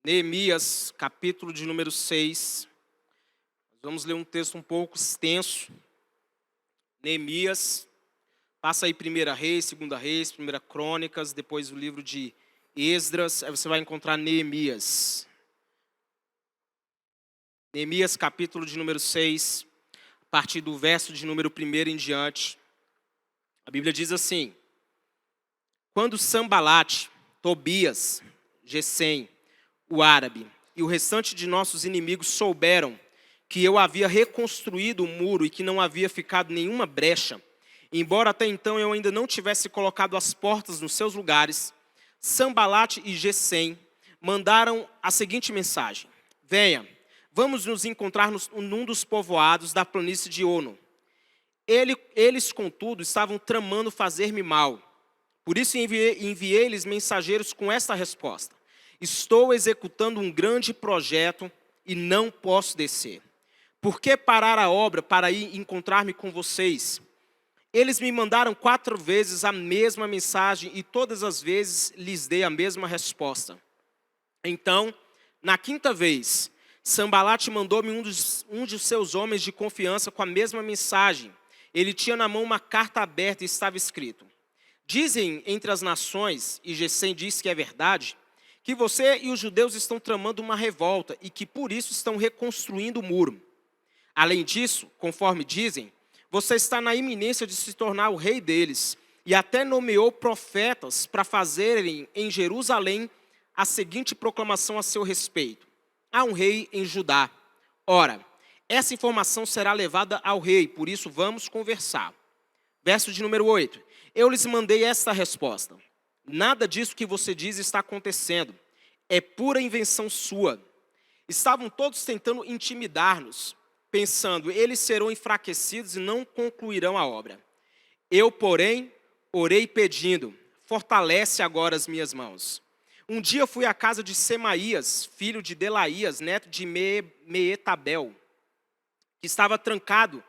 Neemias, capítulo de número 6. Vamos ler um texto um pouco extenso. Neemias, passa aí 1 Reis, 2 Reis, 1 Crônicas, depois o livro de Esdras, aí você vai encontrar Neemias. Neemias, capítulo de número 6, a partir do verso de número 1 em diante. A Bíblia diz assim: Quando Sambalate, Tobias, Gesem, o árabe e o restante de nossos inimigos souberam que eu havia reconstruído o muro e que não havia ficado nenhuma brecha, embora até então eu ainda não tivesse colocado as portas nos seus lugares, Sambalate e Gesem mandaram a seguinte mensagem: Venha, vamos nos encontrar num dos povoados da planície de Ono. Eles, contudo, estavam tramando fazer-me mal. Por isso enviei-lhes mensageiros com esta resposta: Estou executando um grande projeto e não posso descer. Por que parar a obra para ir encontrar-me com vocês? Eles me mandaram 4 vezes a mesma mensagem e todas as vezes lhes dei a mesma resposta. Então, na 5ª vez, Sambalate mandou-me um de seus homens de confiança com a mesma mensagem. Ele tinha na mão uma carta aberta e estava escrito: Dizem entre as nações, e Gesem diz que é verdade, que você e os judeus estão tramando uma revolta e que por isso estão reconstruindo o muro. Além disso, conforme dizem, você está na iminência de se tornar o rei deles e até nomeou profetas para fazerem em Jerusalém a seguinte proclamação a seu respeito: há um rei em Judá. Ora, essa informação será levada ao rei, por isso vamos conversar. Verso de número 8. Eu lhes mandei esta resposta: Nada disso que você diz está acontecendo. É pura invenção sua. Estavam todos tentando intimidar-nos, pensando, eles serão enfraquecidos e não concluirão a obra. Eu, porém, orei pedindo: fortalece agora as minhas mãos. Um dia fui à casa de Semaías, filho de Delaías, neto de Meetabel, que estava trancado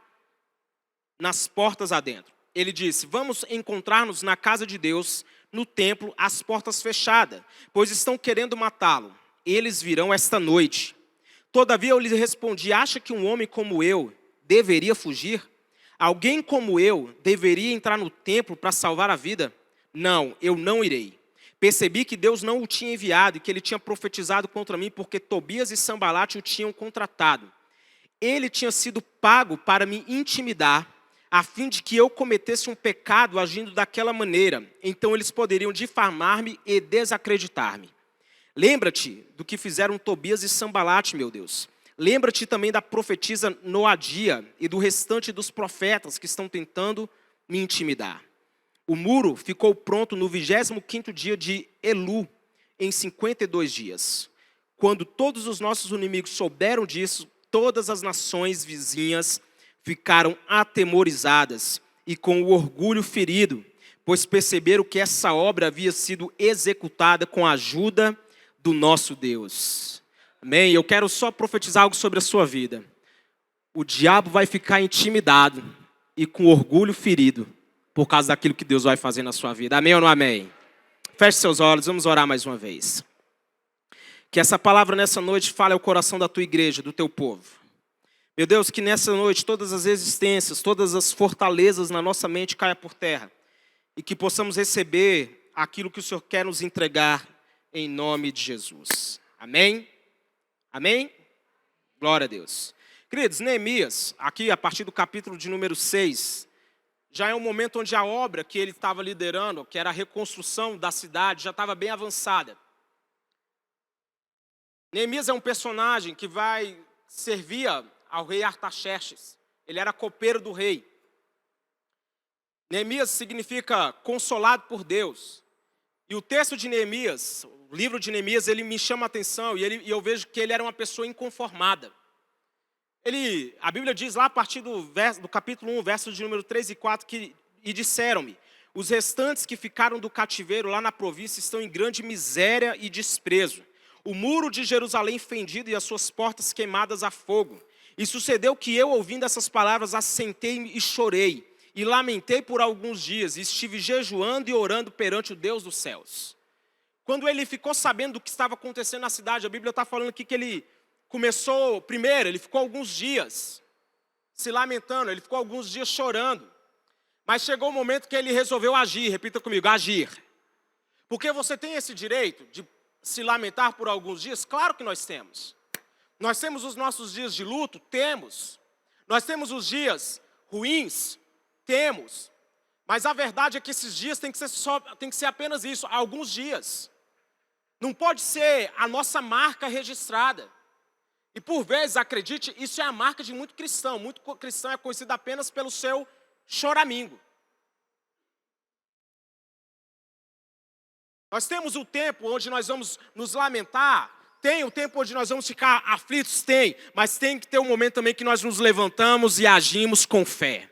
nas portas adentro. Ele disse: Vamos encontrar-nos na casa de Deus, no templo, as portas fechadas, pois estão querendo matá-lo. Eles virão esta noite. Todavia eu lhe respondi: Acha que um homem como eu deveria fugir? Alguém como eu deveria entrar no templo para salvar a vida? Não, eu não irei. Percebi que Deus não o tinha enviado e que ele tinha profetizado contra mim, porque Tobias e Sambalate o tinham contratado. Ele tinha sido pago para me intimidar, a fim de que eu cometesse um pecado agindo daquela maneira. Então eles poderiam difamar-me e desacreditar-me. Lembra-te do que fizeram Tobias e Sambalate, meu Deus. Lembra-te também da profetisa Noadia e do restante dos profetas que estão tentando me intimidar. O muro ficou pronto no 25º dia de Elu, em 52 dias. Quando todos os nossos inimigos souberam disso, todas as nações vizinhas ficaram atemorizadas e com o orgulho ferido, pois perceberam que essa obra havia sido executada com a ajuda do nosso Deus. Amém? Eu quero só profetizar algo sobre a sua vida. O diabo vai ficar intimidado e com orgulho ferido por causa daquilo que Deus vai fazer na sua vida. Amém ou não amém? Feche seus olhos, vamos orar mais uma vez. Que essa palavra nessa noite fale ao coração da tua igreja, do teu povo. Meu Deus, que nessa noite todas as existências, todas as fortalezas na nossa mente caia por terra. E que possamos receber aquilo que o Senhor quer nos entregar em nome de Jesus. Amém? Amém? Glória a Deus. Queridos, Neemias, aqui a partir do capítulo de número 6, já é um momento onde a obra que ele estava liderando, que era a reconstrução da cidade, já estava bem avançada. Neemias é um personagem que servia ao rei Artaxerxes. Ele era copeiro do rei. Neemias significa consolado por Deus. E o texto de Neemias, o livro de Neemias, ele me chama a atenção e eu vejo que ele era uma pessoa inconformada. A Bíblia diz lá a partir do capítulo 1, versos de número 3 e 4, e disseram-me: os restantes que ficaram do cativeiro lá na província estão em grande miséria e desprezo. O muro de Jerusalém fendido e as suas portas queimadas a fogo. E sucedeu que eu, ouvindo essas palavras, assentei-me e chorei. E lamentei por alguns dias, e estive jejuando e orando perante o Deus dos céus. quando ele ficou sabendo do que estava acontecendo na cidade, a Bíblia está falando aqui que ele começou, primeiro, ele ficou alguns dias se lamentando, ele ficou alguns dias chorando. Mas chegou o momento que ele resolveu agir, repita comigo, agir. Porque você tem esse direito de se lamentar por alguns dias? Claro que nós temos. Nós temos os nossos dias de luto? Temos. Nós temos os dias ruins? Temos. Mas a verdade é que esses dias tem que ser apenas isso, alguns dias. Não pode ser a nossa marca registrada. E por vezes, acredite, isso é a marca de muito cristão. Muito cristão é conhecido apenas pelo seu choramingo. Nós temos o tempo onde nós vamos nos lamentar. Tem o tempo onde nós vamos ficar aflitos? Tem. Mas tem que ter um momento também que nós nos levantamos e agimos com fé.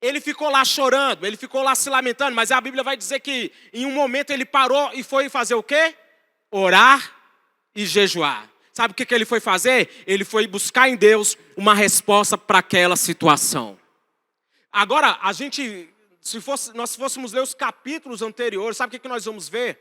Ele ficou lá chorando, ele ficou lá se lamentando, mas a Bíblia vai dizer que em um momento ele parou e foi fazer o quê? Orar e jejuar. Sabe o que ele foi fazer? Ele foi buscar em Deus uma resposta para aquela situação. Agora, nós fôssemos ler os capítulos anteriores, sabe o que nós vamos ver?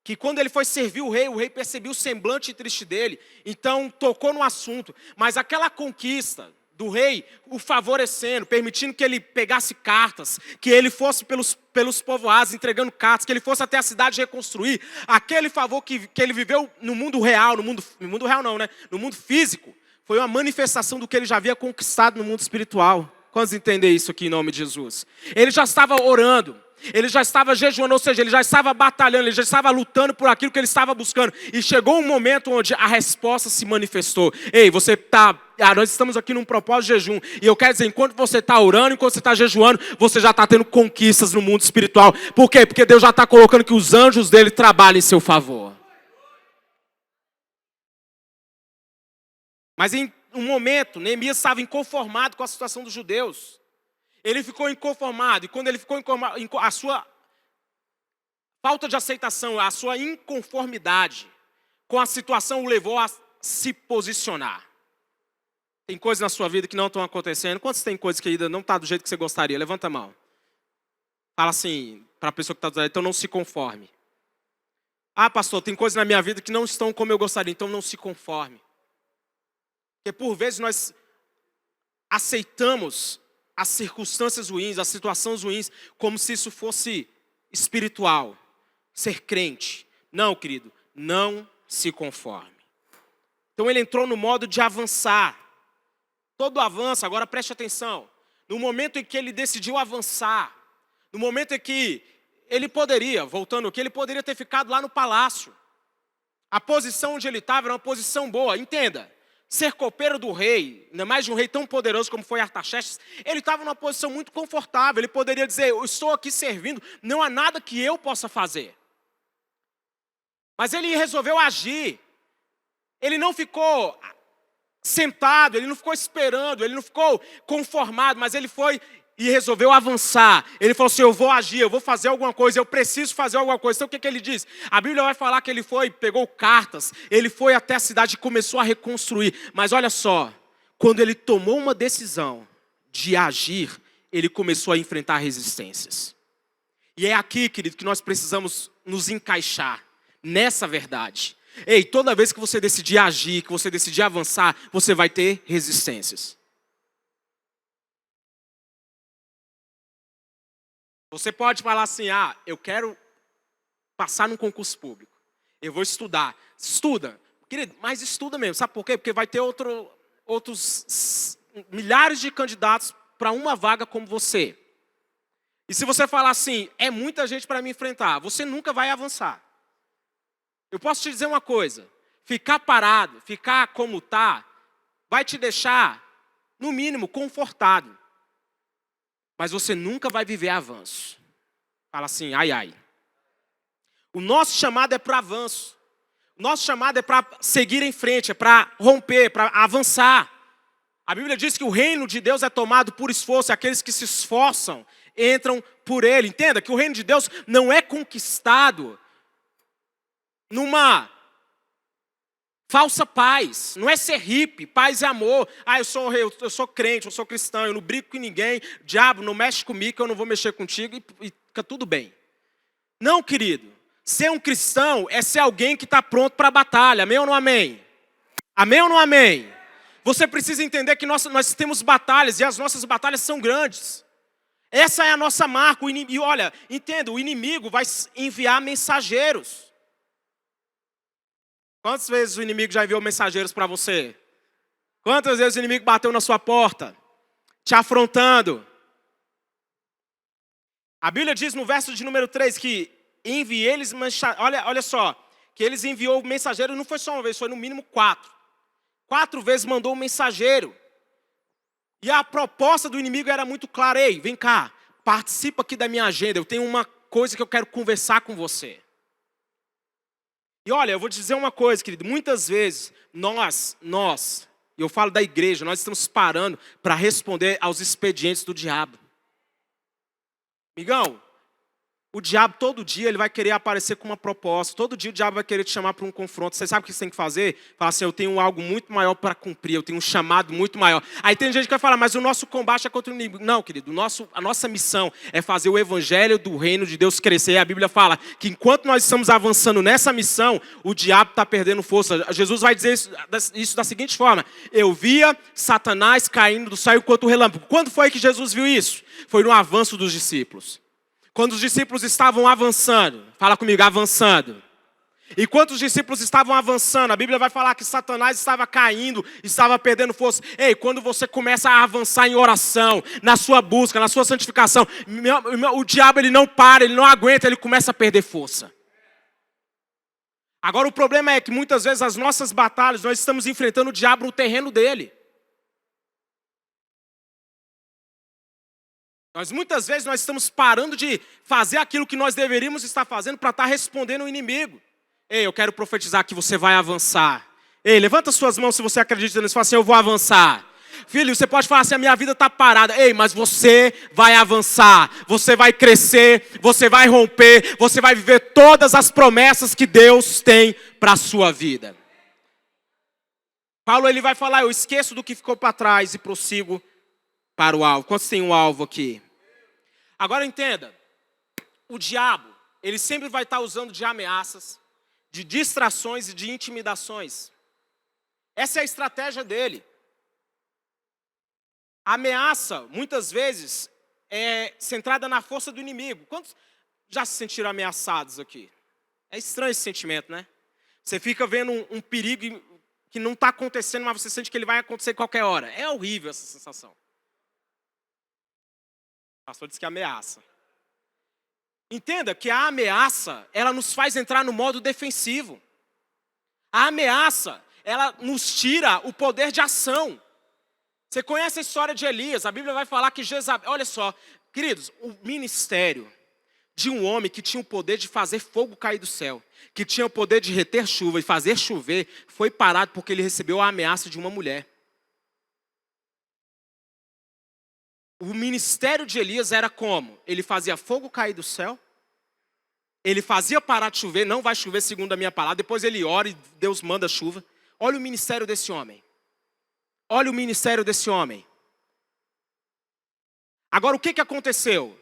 Que quando ele foi servir o rei percebeu o semblante triste dele, então tocou no assunto. Mas aquela conquista do rei o favorecendo, permitindo que ele pegasse cartas, que ele fosse pelos povoados entregando cartas, que ele fosse até a cidade reconstruir, aquele favor que ele viveu no mundo real, no mundo real não, né? No mundo físico, foi uma manifestação do que ele já havia conquistado no mundo espiritual. Quantos entendem isso aqui em nome de Jesus? Ele já estava orando, ele já estava jejuando, ou seja, ele já estava batalhando, ele já estava lutando por aquilo que ele estava buscando. E chegou um momento onde a resposta se manifestou. Ei, nós estamos aqui num propósito de jejum. E eu quero dizer, enquanto você está orando, enquanto você está jejuando, você já está tendo conquistas no mundo espiritual. Por quê? Porque Deus já está colocando que os anjos dele trabalhem em seu favor. Mas em um momento, Neemias estava inconformado com a situação dos judeus. Ele ficou inconformado, e quando ele ficou inconformado, a sua falta de aceitação, a sua inconformidade com a situação o levou a se posicionar. Tem coisas na sua vida que não estão acontecendo. Quantos tem coisas que ainda não estão do jeito que você gostaria? Levanta a mão. Fala assim para a pessoa que está do lado, então não se conforme. Ah, pastor, tem coisas na minha vida que não estão como eu gostaria, então não se conforme. Porque por vezes nós aceitamos as circunstâncias ruins, as situações ruins, como se isso fosse espiritual, ser crente. Não, querido, não se conforme. Então ele entrou no modo de avançar. Todo avanço, agora preste atenção, no momento em que ele decidiu avançar, no momento em que ele poderia, voltando aqui, ele poderia ter ficado lá no palácio. A posição onde ele estava era uma posição boa, entenda. Ser copeiro do rei, ainda mais de um rei tão poderoso como foi Artaxerxes, ele estava numa posição muito confortável. Ele poderia dizer, eu estou aqui servindo, não há nada que eu possa fazer. Mas ele resolveu agir. Ele não ficou sentado, ele não ficou esperando, ele não ficou conformado, mas ele foi e resolveu avançar. Ele falou assim, eu vou agir, eu vou fazer alguma coisa, eu preciso fazer alguma coisa. Então o que ele diz? A Bíblia vai falar que ele foi, pegou cartas, ele foi até a cidade e começou a reconstruir. Mas olha só, quando ele tomou uma decisão de agir, ele começou a enfrentar resistências. E é aqui, querido, que nós precisamos nos encaixar nessa verdade. Ei, toda vez que você decidir agir, que você decidir avançar, você vai ter resistências. Você pode falar assim, eu quero passar num concurso público. Eu vou estudar. Estuda. Querido, mas estuda mesmo. Sabe por quê? Porque vai ter outros milhares de candidatos para uma vaga como você. E se você falar assim, é muita gente para me enfrentar, você nunca vai avançar. Eu posso te dizer uma coisa. Ficar parado, ficar como está, vai te deixar, no mínimo, confortado. Mas você nunca vai viver avanço. Fala assim, ai, ai. O nosso chamado é para avanço. O nosso chamado é para seguir em frente, é para romper, para avançar. A Bíblia diz que o reino de Deus é tomado por esforço. Aqueles que se esforçam, entram por ele. Entenda que o reino de Deus não é conquistado numa falsa paz. Não é ser hippie, paz e amor. Eu sou crente, eu sou cristão, eu não brigo com ninguém. Diabo, não mexe comigo que eu não vou mexer contigo e fica tudo bem. Não, querido. Ser um cristão é ser alguém que está pronto para a batalha. Amém ou não amém? Amém ou não amém? Você precisa entender que nós temos batalhas e as nossas batalhas são grandes. Essa é a nossa marca. E olha, entenda, o inimigo vai enviar mensageiros. Quantas vezes o inimigo já enviou mensageiros para você? Quantas vezes o inimigo bateu na sua porta, te afrontando? A Bíblia diz no verso de número 3 que enviei eles mensageiros. Olha só, que eles enviou mensageiros, não foi só uma vez, foi no mínimo 4. 4 vezes mandou um mensageiro. E a proposta do inimigo era muito clara. Ei, vem cá, participa aqui da minha agenda. Eu tenho uma coisa que eu quero conversar com você. E olha, eu vou te dizer uma coisa, querido. Muitas vezes, nós, e eu falo da igreja, nós estamos parando para responder aos expedientes do diabo. Amigão, o diabo todo dia ele vai querer aparecer com uma proposta. Todo dia o diabo vai querer te chamar para um confronto. Você sabe o que você tem que fazer? Falar assim, eu tenho algo muito maior para cumprir. Eu tenho um chamado muito maior. Aí tem gente que vai falar, mas o nosso combate é contra o inimigo. Não, querido. A nossa missão é fazer o evangelho do reino de Deus crescer. E a Bíblia fala que enquanto nós estamos avançando nessa missão, o diabo está perdendo força. Jesus vai dizer isso da seguinte forma. Eu via Satanás caindo do céu enquanto o relâmpago. Quando foi que Jesus viu isso? Foi no avanço dos discípulos. Quando os discípulos estavam avançando, fala comigo, avançando. Enquanto os discípulos estavam avançando, a Bíblia vai falar que Satanás estava caindo, estava perdendo força. Ei, quando você começa a avançar em oração, na sua busca, na sua santificação, o diabo ele não para, ele não aguenta, ele começa a perder força. Agora o problema é que muitas vezes as nossas batalhas, nós estamos enfrentando o diabo no terreno dele. Muitas vezes nós estamos parando de fazer aquilo que nós deveríamos estar fazendo para estar respondendo o inimigo. Ei, eu quero profetizar que você vai avançar. Ei, levanta suas mãos se você acredita nisso. Fala assim, eu vou avançar. Filho, você pode falar assim, a minha vida está parada. Ei, mas você vai avançar. Você vai crescer, você vai romper, você vai viver todas as promessas que Deus tem para a sua vida. Paulo ele vai falar, eu esqueço do que ficou para trás e prossigo para o alvo. Quantos tem um alvo aqui? Agora entenda, o diabo, ele sempre vai estar usando de ameaças, de distrações e de intimidações. Essa é a estratégia dele. A ameaça, muitas vezes, é centrada na força do inimigo. Quantos já se sentiram ameaçados aqui? É estranho esse sentimento, né? Você fica vendo um perigo que não está acontecendo, mas você sente que ele vai acontecer qualquer hora. É horrível essa sensação. O pastor disse que é ameaça. Entenda que a ameaça, ela nos faz entrar no modo defensivo. A ameaça, ela nos tira o poder de ação. Você conhece a história de Elias, a Bíblia vai falar que Jezabel... Olha só, queridos, o ministério de um homem que tinha o poder de fazer fogo cair do céu, que tinha o poder de reter chuva e fazer chover, foi parado porque ele recebeu a ameaça de uma mulher. O ministério de Elias era como? Ele fazia fogo cair do céu, ele fazia parar de chover, não vai chover segundo a minha palavra, depois ele ora e Deus manda chuva. Olha o ministério desse homem. Olha o ministério desse homem. Agora o que aconteceu?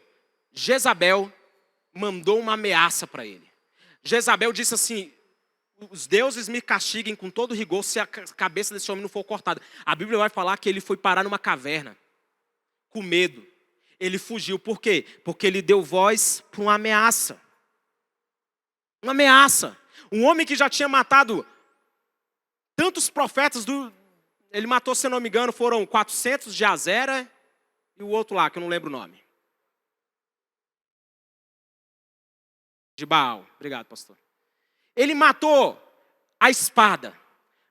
Jezabel mandou uma ameaça para ele. Jezabel disse assim, os deuses me castiguem com todo rigor se a cabeça desse homem não for cortada. A Bíblia vai falar que ele foi parar numa caverna. Com medo, ele fugiu. Por quê? Porque ele deu voz para uma ameaça. Uma ameaça. Um homem que já tinha matado tantos profetas, ele matou, se não me engano, foram 400 de Azera e o outro lá, que eu não lembro o nome. De Baal. Obrigado, pastor. Ele matou a espada,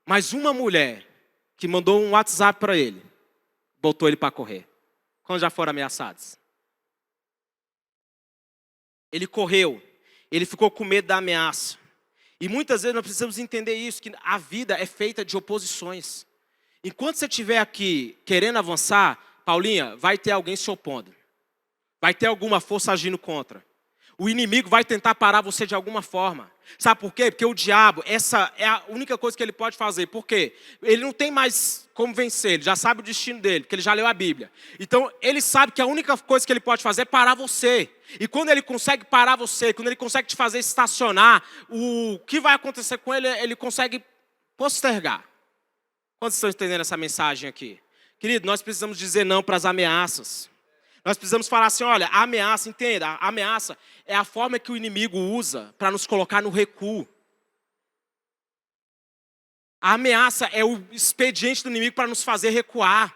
mas uma mulher que mandou um WhatsApp para ele, botou ele para correr. Quando já foram ameaçados. Ele correu. Ele ficou com medo da ameaça. E muitas vezes nós precisamos entender isso, que a vida é feita de oposições. Enquanto você estiver aqui querendo avançar, Paulinha, vai ter alguém se opondo. Vai ter alguma força agindo contra. O inimigo vai tentar parar você de alguma forma. Sabe por quê? Porque o diabo, essa é a única coisa que ele pode fazer. Por quê? Ele não tem mais como vencer, ele já sabe o destino dele, porque ele já leu a Bíblia. Então, ele sabe que a única coisa que ele pode fazer é parar você. E quando ele consegue parar você, quando ele consegue te fazer estacionar, o que vai acontecer com ele, ele consegue postergar. Quantos estão entendendo essa mensagem aqui? Querido, nós precisamos dizer não para as ameaças. Nós precisamos falar assim, olha, a ameaça, entenda, a ameaça é a forma que o inimigo usa para nos colocar no recuo. A ameaça é o expediente do inimigo para nos fazer recuar.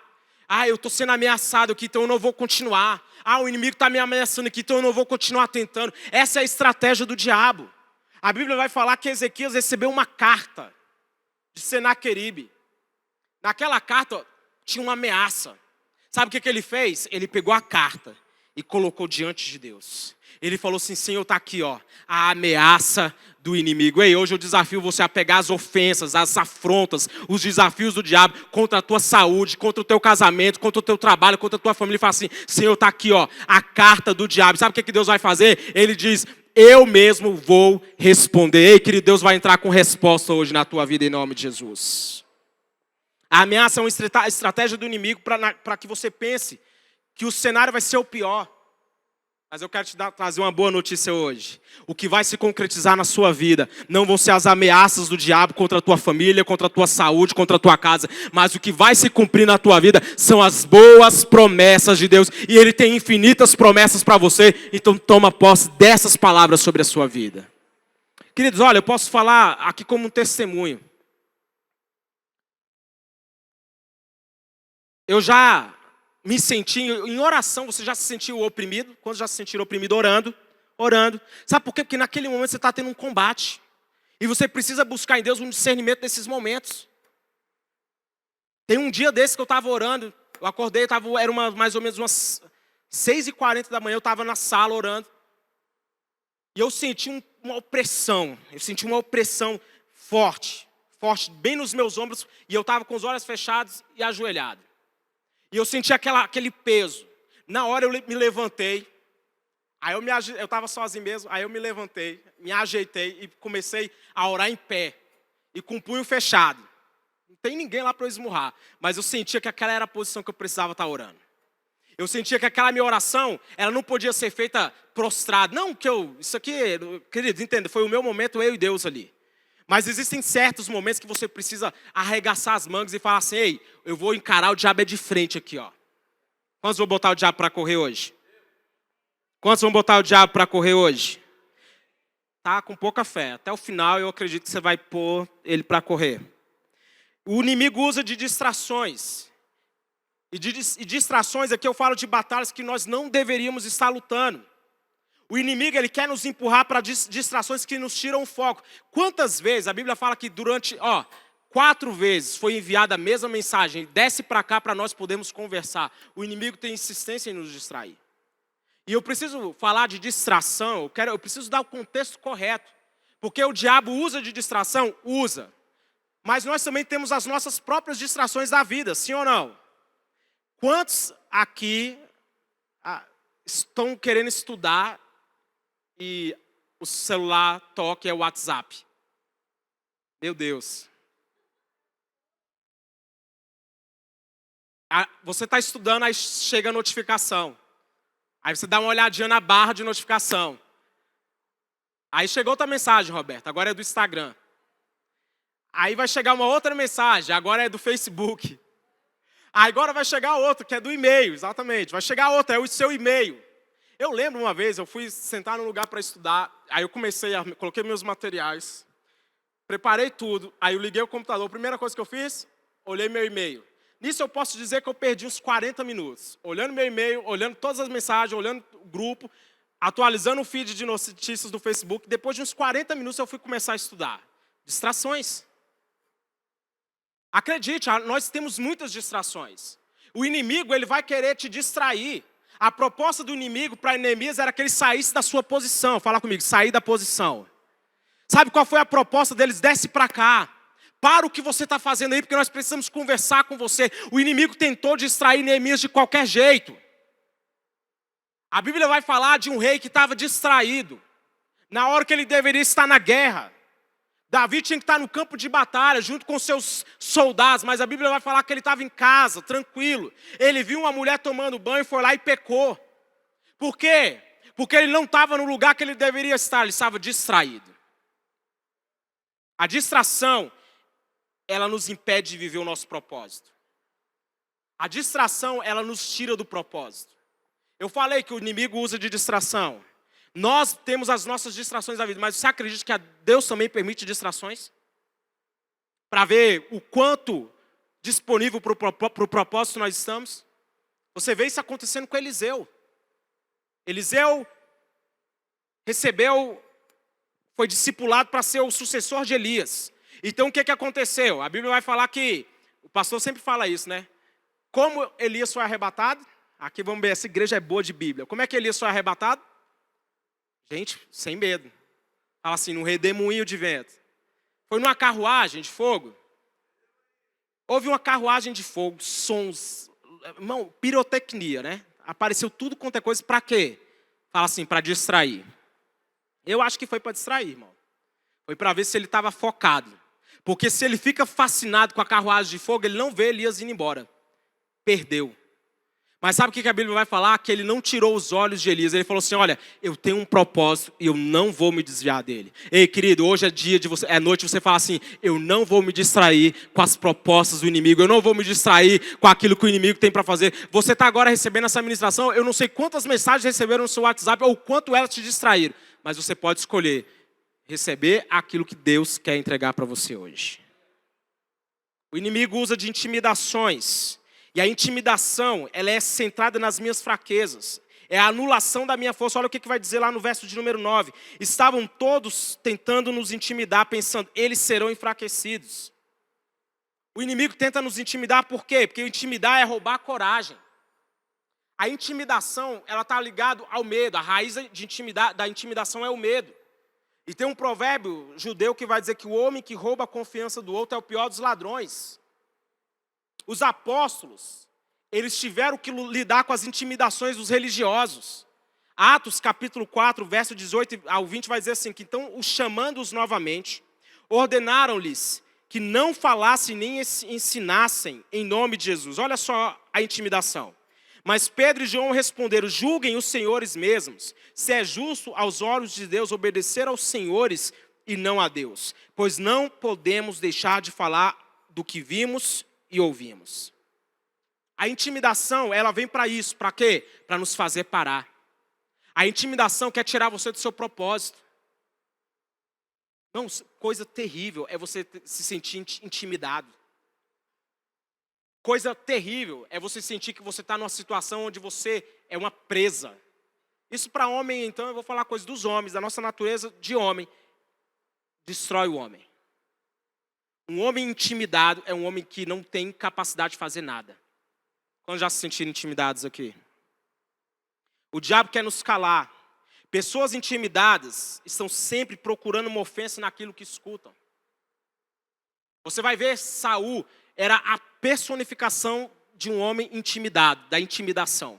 Eu estou sendo ameaçado aqui, então eu não vou continuar. O inimigo está me ameaçando aqui, então eu não vou continuar tentando. Essa é a estratégia do diabo. A Bíblia vai falar que Ezequias recebeu uma carta de Senaqueribe. Naquela carta tinha uma ameaça. Sabe o que ele fez? Ele pegou a carta e colocou diante de Deus. Ele falou assim, Senhor, está aqui, ó, a ameaça do inimigo. Ei, hoje eu desafio você a pegar as ofensas, as afrontas, os desafios do diabo contra a tua saúde, contra o teu casamento, contra o teu trabalho, contra a tua família. E fala assim, Senhor, está aqui, ó, a carta do diabo. Sabe o que Deus vai fazer? Ele diz, eu mesmo vou responder. Ei, querido, Deus vai entrar com resposta hoje na tua vida em nome de Jesus. A ameaça é uma estratégia do inimigo para que você pense que o cenário vai ser o pior. Mas eu quero trazer uma boa notícia hoje. O que vai se concretizar na sua vida não vão ser as ameaças do diabo contra a tua família, contra a tua saúde, contra a tua casa. Mas o que vai se cumprir na tua vida são as boas promessas de Deus. E Ele tem infinitas promessas para você. Então toma posse dessas palavras sobre a sua vida. Queridos, olha, eu posso falar aqui como um testemunho. Eu já me senti, em oração, você já se sentiu oprimido? Quantos já se sentiram oprimido orando? Orando. Sabe por quê? Porque naquele momento você está tendo um combate. E você precisa buscar em Deus um discernimento nesses momentos. Tem um dia desse que eu estava orando, eu acordei, era mais ou menos umas 6h40 da manhã, eu estava na sala orando. E eu senti uma opressão, forte, bem nos meus ombros. E eu estava com os olhos fechados e ajoelhado. E eu senti aquele peso. Na hora eu me levantei. Aí eu estava sozinho mesmo. Aí eu me levantei, me ajeitei e comecei a orar em pé. E com o punho fechado. Não tem ninguém lá para eu esmurrar. Mas eu sentia que aquela era a posição que eu precisava estar orando. Eu sentia que aquela minha oração, ela não podia ser feita prostrado. Não que isso aqui, querido, entenda, foi o meu momento, eu e Deus ali. Mas existem certos momentos que você precisa arregaçar as mangas e falar assim, ei, eu vou encarar o diabo de frente aqui, ó. Quantos vão botar o diabo para correr hoje? Quantos vão botar o diabo para correr hoje? Tá com pouca fé. Até o final eu acredito que você vai pôr ele para correr. O inimigo usa de distrações. E distrações aqui eu falo de batalhas que nós não deveríamos estar lutando. O inimigo, ele quer nos empurrar para distrações que nos tiram o foco. Quantas vezes, a Bíblia fala que 4 vezes foi enviada a mesma mensagem, desce para cá para nós podermos conversar. O inimigo tem insistência em nos distrair. E eu preciso falar de distração, eu preciso dar o contexto correto. Porque o diabo usa de distração? Usa. Mas nós também temos as nossas próprias distrações da vida, sim ou não? Quantos aqui estão querendo estudar e o celular toca é o WhatsApp? Meu Deus. Você está estudando, aí chega a notificação. Aí você dá uma olhadinha na barra de notificação. Aí chegou outra mensagem, Roberto, agora é do Instagram. Aí vai chegar uma outra mensagem, agora é do Facebook. Agora vai chegar outra, que é do e-mail, exatamente. Vai chegar outra, é o seu e-mail. Eu lembro uma vez, eu fui sentar num lugar para estudar, aí eu coloquei meus materiais, preparei tudo, aí eu liguei o computador, a primeira coisa que eu fiz, olhei meu e-mail. Nisso eu posso dizer que eu perdi uns 40 minutos, olhando meu e-mail, olhando todas as mensagens, olhando o grupo, atualizando o feed de notícias do Facebook. Depois de uns 40 minutos eu fui começar a estudar. Distrações. Acredite, nós temos muitas distrações. O inimigo, ele vai querer te distrair. A proposta do inimigo para Neemias era que ele saísse da sua posição. Fala comigo, sair da posição. Sabe qual foi a proposta deles? Desce para cá. Para o que você está fazendo aí, porque nós precisamos conversar com você. O inimigo tentou distrair Neemias de qualquer jeito. A Bíblia vai falar de um rei que estava distraído, na hora que ele deveria estar na guerra. Davi tinha que estar no campo de batalha, junto com seus soldados, mas a Bíblia vai falar que ele estava em casa, tranquilo. Ele viu uma mulher tomando banho, foi lá e pecou. Por quê? Porque ele não estava no lugar que ele deveria estar, ele estava distraído. A distração, ela nos impede de viver o nosso propósito. A distração, ela nos tira do propósito. Eu falei que o inimigo usa de distração. Nós temos as nossas distrações da vida, mas você acredita que Deus também permite distrações? Para ver o quanto disponível para o propósito nós estamos? Você vê isso acontecendo com Eliseu. Eliseu foi discipulado para ser o sucessor de Elias. Então o que aconteceu? A Bíblia vai falar que, o pastor sempre fala isso, né? Como Elias foi arrebatado? Aqui vamos ver, essa igreja é boa de Bíblia. Como é que Elias foi arrebatado? Gente, sem medo. Fala assim, num redemoinho de vento. Foi numa carruagem de fogo. Houve uma carruagem de fogo, sons, irmão, pirotecnia, né? Apareceu tudo quanto é coisa, para quê? Fala assim, para distrair. Eu acho que foi para distrair, irmão. Foi para ver se ele estava focado. Porque se ele fica fascinado com a carruagem de fogo, ele não vê Elias indo embora. Perdeu. Mas sabe o que a Bíblia vai falar? Que ele não tirou os olhos de Elias. Ele falou assim, olha, eu tenho um propósito e eu não vou me desviar dele. Ei, querido, hoje é dia de você, é noite de você falar assim, eu não vou me distrair com as propostas do inimigo. Eu não vou me distrair com aquilo que o inimigo tem para fazer. Você está agora recebendo essa ministração. Eu não sei quantas mensagens receberam no seu WhatsApp ou quanto elas te distraíram. Mas você pode escolher receber aquilo que Deus quer entregar para você hoje. O inimigo usa de intimidações. E a intimidação, ela é centrada nas minhas fraquezas. É a anulação da minha força. Olha o que vai dizer lá no verso de número 9. Estavam todos tentando nos intimidar, pensando, eles serão enfraquecidos. O inimigo tenta nos intimidar por quê? Porque intimidar é roubar a coragem. A intimidação, ela está ligada ao medo. A raiz da intimidação é o medo. E tem um provérbio judeu que vai dizer que o homem que rouba a confiança do outro é o pior dos ladrões. Os apóstolos, eles tiveram que lidar com as intimidações dos religiosos. Atos capítulo 4, verso 18 ao 20 vai dizer assim, que então, os chamando-os novamente, ordenaram-lhes que não falassem nem ensinassem em nome de Jesus. Olha só a intimidação. Mas Pedro e João responderam, julguem os senhores mesmos, se é justo aos olhos de Deus obedecer aos senhores e não a Deus. Pois não podemos deixar de falar do que vimos e ouvimos. A intimidação, ela vem para isso, para quê? Para nos fazer parar. A intimidação quer tirar você do seu propósito. Não, coisa terrível é você se sentir intimidado. Coisa terrível é você sentir que você está numa situação onde você é uma presa. Isso para homem, então, eu vou falar coisa dos homens, da nossa natureza de homem. Destrói o homem. Um homem intimidado é um homem que não tem capacidade de fazer nada. Quando já se sentiram intimidados aqui? O diabo quer nos calar. Pessoas intimidadas estão sempre procurando uma ofensa naquilo que escutam. Você vai ver, Saul era a personificação de um homem intimidado, da intimidação.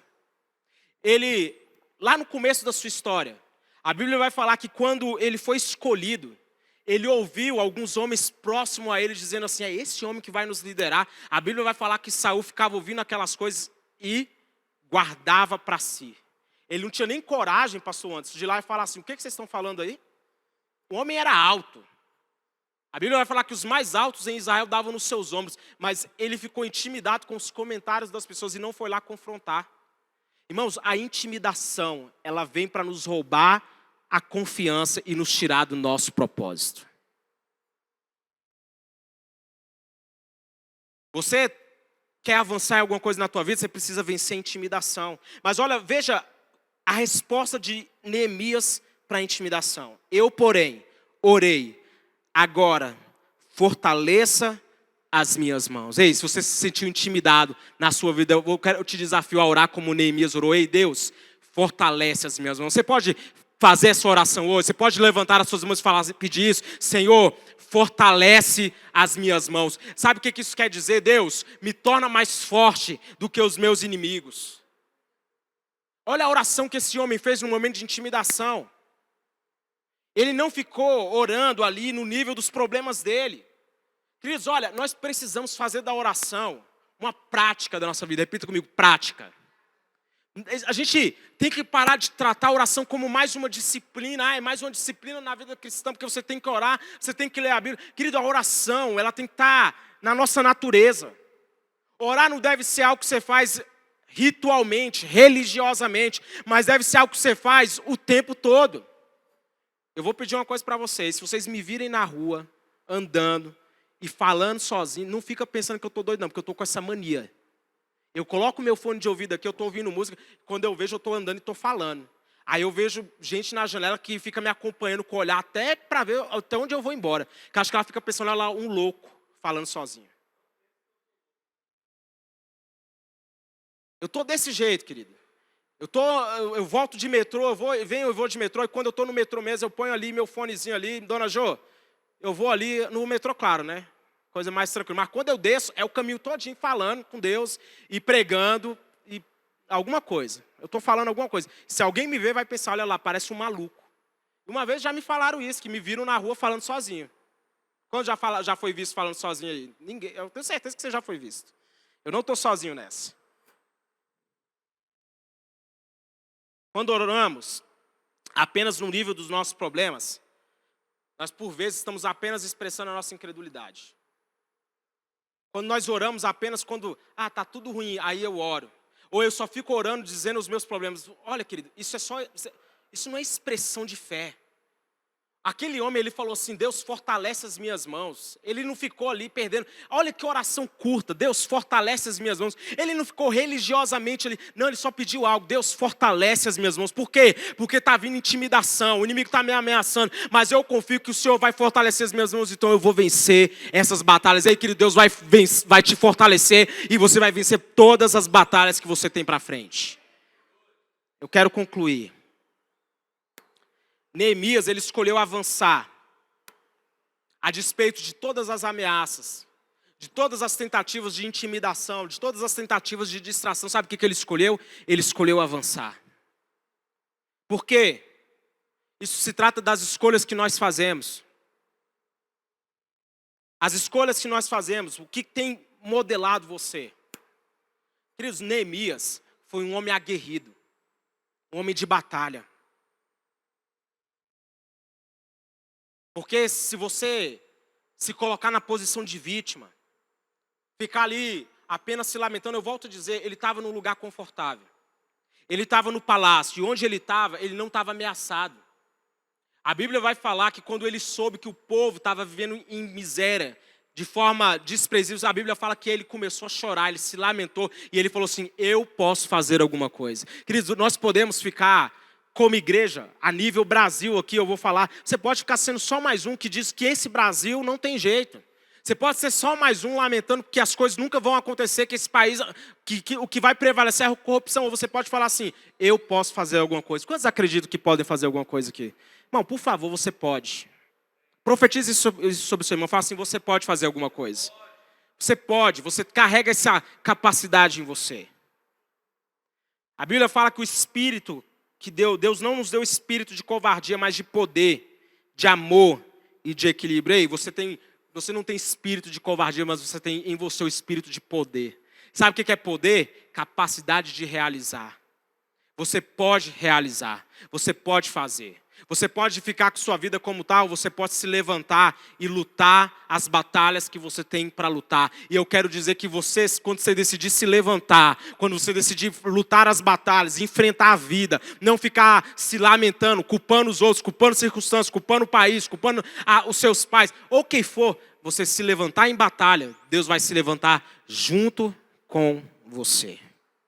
Ele, lá no começo da sua história, a Bíblia vai falar que quando ele foi escolhido, ele ouviu alguns homens próximos a ele dizendo assim, é esse homem que vai nos liderar. A Bíblia vai falar que Saul ficava ouvindo aquelas coisas e guardava para si. Ele não tinha nem coragem, pastor Anderson, de ir lá e falar assim, o que vocês estão falando aí? O homem era alto. A Bíblia vai falar que os mais altos em Israel davam nos seus ombros, mas ele ficou intimidado com os comentários das pessoas e não foi lá confrontar. Irmãos, a intimidação, ela vem para nos roubar a confiança e nos tirar do nosso propósito. Você quer avançar em alguma coisa na tua vida, você precisa vencer a intimidação. Mas olha, veja a resposta de Neemias para a intimidação. Eu, porém, orei, agora fortaleça as minhas mãos. Ei, se você se sentiu intimidado na sua vida, eu te desafio a orar como Neemias orou. Ei, Deus, fortalece as minhas mãos. Você pode fazer essa oração hoje, você pode levantar as suas mãos e falar, pedir isso. Senhor, fortalece as minhas mãos. Sabe o que isso quer dizer? Deus, me torna mais forte do que os meus inimigos. Olha a oração que esse homem fez no momento de intimidação. Ele não ficou orando ali no nível dos problemas dele. Queridos, olha, nós precisamos fazer da oração uma prática da nossa vida. Repita comigo, prática. A gente tem que parar de tratar a oração como mais uma disciplina. É mais uma disciplina na vida cristã, porque você tem que orar, você tem que ler a Bíblia. Querido, a oração, ela tem que estar na nossa natureza. Orar não deve ser algo que você faz ritualmente, religiosamente, mas deve ser algo que você faz o tempo todo. Eu vou pedir uma coisa para vocês. Se vocês me virem na rua, andando e falando sozinho, não fica pensando que eu estou doido não, porque eu estou com essa mania. Eu coloco meu fone de ouvido aqui, eu estou ouvindo música, quando eu vejo eu estou andando e estou falando. Aí eu vejo gente na janela que fica me acompanhando com o olhar até para ver até onde eu vou embora. Que acho que ela fica pensando, olha lá, um louco falando sozinho. Eu estou desse jeito, querido. Eu volto de metrô, eu vou de metrô, e quando eu estou no metrô mesmo, eu ponho ali meu fonezinho ali, Dona Jô, eu vou ali no metrô, claro, né? Coisa mais tranquila. Mas quando eu desço, é o caminho todinho falando com Deus e pregando e alguma coisa. Eu estou falando alguma coisa. Se alguém me ver, vai pensar, olha lá, parece um maluco. Uma vez já me falaram isso, que me viram na rua falando sozinho. Quando já foi visto falando sozinho aí? Ninguém. Eu tenho certeza que você já foi visto. Eu não estou sozinho nessa. Quando oramos apenas no nível dos nossos problemas, nós por vezes estamos apenas expressando a nossa incredulidade. Quando nós oramos apenas quando, tá tudo ruim, aí eu oro. Ou eu só fico orando dizendo os meus problemas. Olha, querido, isso não é expressão de fé. Aquele homem, ele falou assim, Deus fortalece as minhas mãos. Ele não ficou ali perdendo. Olha que oração curta, Deus fortalece as minhas mãos. Ele não ficou religiosamente ali. Não, ele só pediu algo, Deus fortalece as minhas mãos. Por quê? Porque está vindo intimidação, o inimigo está me ameaçando. Mas eu confio que o Senhor vai fortalecer as minhas mãos, então eu vou vencer essas batalhas. E aí, querido, Deus vai te fortalecer e você vai vencer todas as batalhas que você tem para frente. Eu quero concluir. Neemias, ele escolheu avançar, a despeito de todas as ameaças, de todas as tentativas de intimidação, de todas as tentativas de distração. Sabe o que ele escolheu? Ele escolheu avançar. Por quê? Isso se trata das escolhas que nós fazemos. As escolhas que nós fazemos, o que tem modelado você? Queridos, Neemias foi um homem aguerrido, um homem de batalha. Porque se você se colocar na posição de vítima, ficar ali apenas se lamentando, eu volto a dizer, ele estava num lugar confortável. Ele estava no palácio, e onde ele estava, ele não estava ameaçado. A Bíblia vai falar que quando ele soube que o povo estava vivendo em miséria, de forma desprezível, a Bíblia fala que ele começou a chorar, ele se lamentou, e ele falou assim, eu posso fazer alguma coisa. Queridos, nós podemos ficar como igreja, a nível Brasil aqui, eu vou falar, você pode ficar sendo só mais um que diz que esse Brasil não tem jeito. Você pode ser só mais um lamentando que as coisas nunca vão acontecer, que esse país, o que vai prevalecer é a corrupção. Ou você pode falar assim, eu posso fazer alguma coisa. Quantos acreditam que podem fazer alguma coisa aqui? Irmão, por favor, você pode. Profetize isso sobre o seu irmão, fala assim, você pode fazer alguma coisa. Você pode, você carrega essa capacidade em você. A Bíblia fala que o Espírito que Deus não nos deu espírito de covardia, mas de poder, de amor e de equilíbrio. Ei, você não tem espírito de covardia, mas você tem em você o espírito de poder. Sabe o que é poder? Capacidade de realizar. Você pode realizar, você pode fazer. Você pode ficar com sua vida como tal, você pode se levantar e lutar as batalhas que você tem para lutar. E eu quero dizer que você, quando você decidir se levantar, quando você decidir lutar as batalhas, enfrentar a vida, não ficar se lamentando, culpando os outros, culpando circunstâncias, culpando o país, culpando os seus pais, ou quem for, você se levantar em batalha, Deus vai se levantar junto com você.